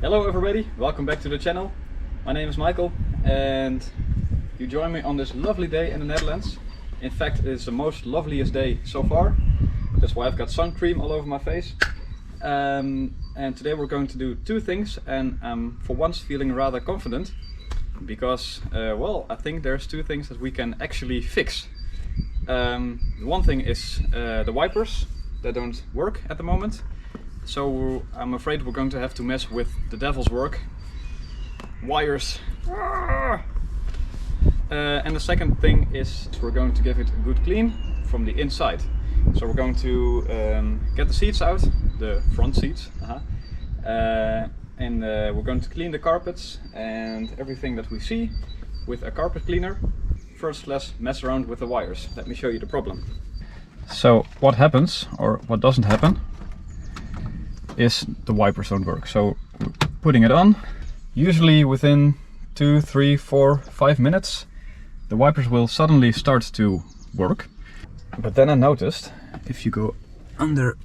Hello everybody, welcome back to the channel. My name is Michael and you join me on this lovely day in the Netherlands. In fact, it's the most loveliest day so far. That's why I've got sun cream all over my face. And today we're going to do two things, and I'm for once feeling rather confident because, well, I think there's two things that we can actually fix. One thing is the wipers that don't work at the moment. So I'm afraid we're going to have to mess with the devil's work. Wires. And the second thing is we're going to give it a good clean from the inside. So we're going to get the seats out, the front seats, and we're going to clean the carpets and everything that we see with a carpet cleaner. First, let's mess around with the wires. Let me show you the problem. So what happens, or what doesn't happen, is the wipers don't work. So putting it on, usually within 2, 3, 4, 5 minutes the wipers will suddenly start to work. But then I noticed, if you go under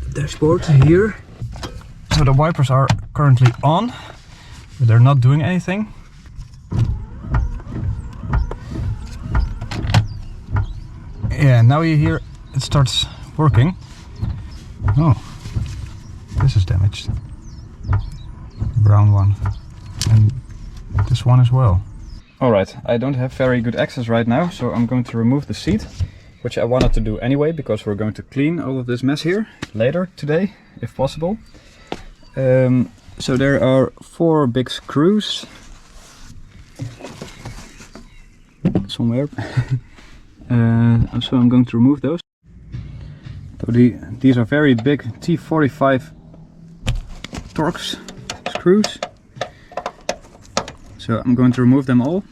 the dashboard here, so the wipers are currently on, but they're not doing anything. Yeah, now you hear it starts working. Oh, this is damaged. Brown one. And this one as well. Alright, I don't have very good access right now, so I'm going to remove the seat, which I wanted to do anyway, because we're going to clean all of this mess here later today, if possible. So there are 4 big screws somewhere. So I'm going to remove those. So these are very big T45 Torx screws. So I'm going to remove them all.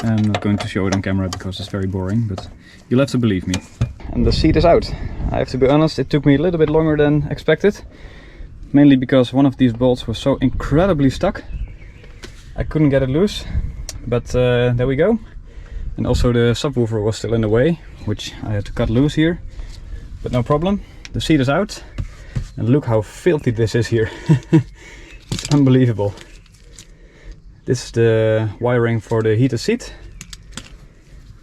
I'm not going to show it on camera because it's very boring, but you'll have to believe me. And the seat is out. I have to be honest, it took me a little bit longer than expected. Mainly because one of these bolts was so incredibly stuck. I couldn't get it loose, but there we go. And also the subwoofer was still in the way, which I had to cut loose here. But no problem, the seat is out. And look how filthy this is here. It's unbelievable. This is the wiring for the heated seat,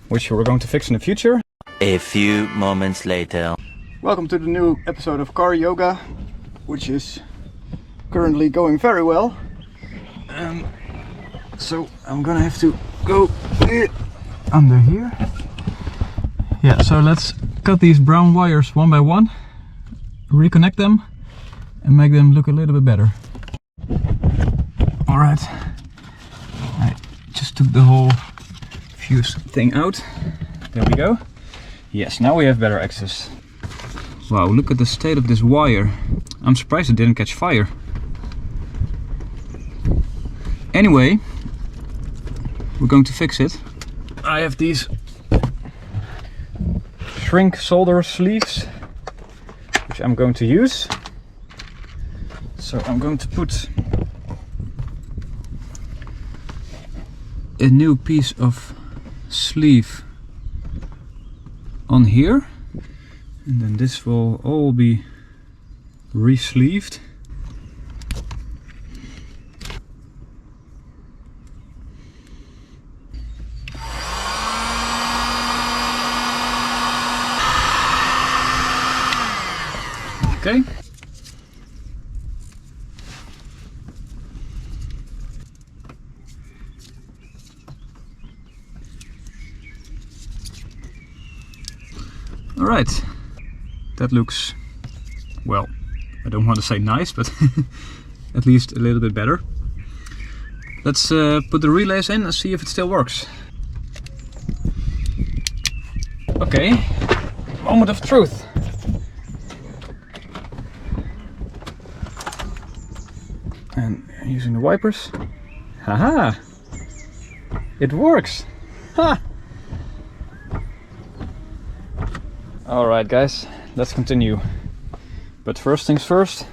which we're going to fix in the future. A few moments later. Welcome to the new episode of Car Yoga, which is currently going very well. So I'm gonna have to go under here. Yeah, so let's cut these brown wires one by one, reconnect them and make them look a little bit better. Alright, I just took the whole fuse thing out. There we go. Yes, now we have better access. Wow, look at the state of this wire. I'm surprised it didn't catch fire. Anyway, we're going to fix it. I have these shrink solder sleeves, which I'm going to use. So I'm going to put a new piece of sleeve on here, and then this will all be re-sleeved. Okay. All right. That looks, well, I don't want to say nice, but at least a little bit better. Let's put the relays in and see if it still works. Okay, moment of truth. And using the wipers. Haha! It works! Ha! Alright guys, let's continue. But first things first,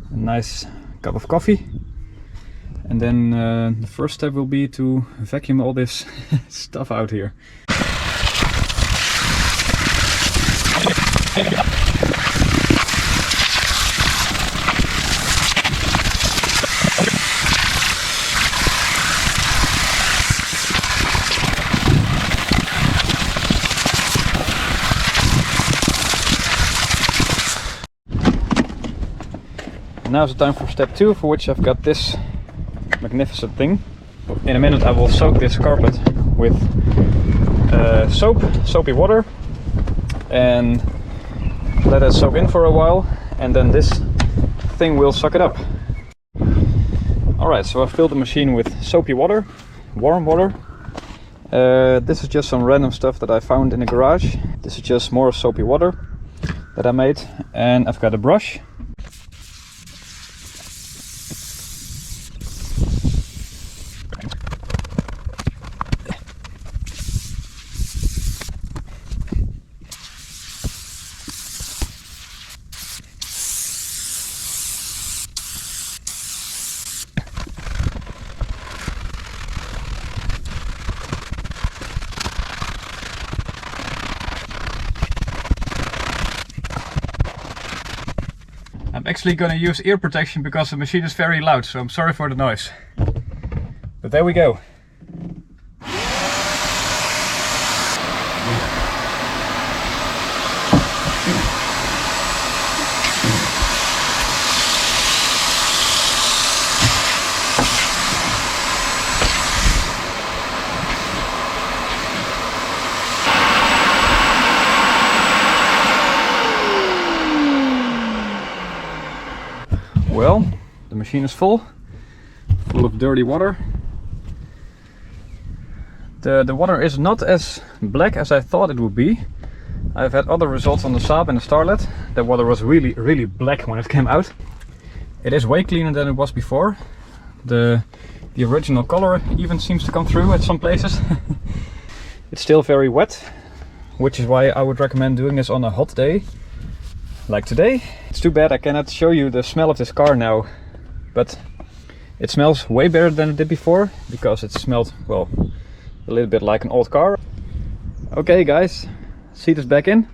a nice cup of coffee. And then the first step will be to vacuum all this stuff out here. now's the time for step 2, for which I've got this magnificent thing. In a minute I will soak this carpet with soapy water, and let it soak in for a while, and then this thing will suck it up. Alright, so I filled the machine with soapy water, warm water. This is just some random stuff that I found in the garage. This is just more soapy water that I made, and I've got a brush. I'm actually gonna use ear protection because the machine is very loud, so I'm sorry for the noise. But there we go. Well, the machine is full of dirty water. The water is not as black as I thought it would be. I've had other results on the Saab and the Starlet. The water was really black when it came out. It is way cleaner than it was before. The original color even seems to come through at some places. It's still very wet, which is why I would recommend doing this on a hot day like today. It's too bad I cannot show you the smell of this car now, but it smells way better than it did before, because it smelled, well, a little bit like an old car. Okay guys, seat is back in,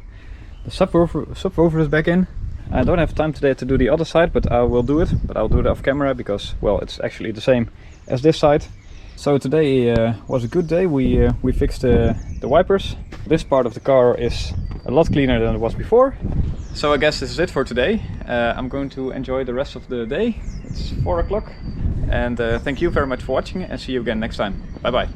the subwoofer is back in. I don't have time today to do the other side, but I will do it, but I'll do it off camera because, well, it's actually the same as this side. So today was a good day. We fixed the wipers. This part of the car is a lot cleaner than it was before. So I guess this is it for today. I'm going to enjoy the rest of the day. It's 4 o'clock. And thank you very much for watching, and see you again next time. Bye bye.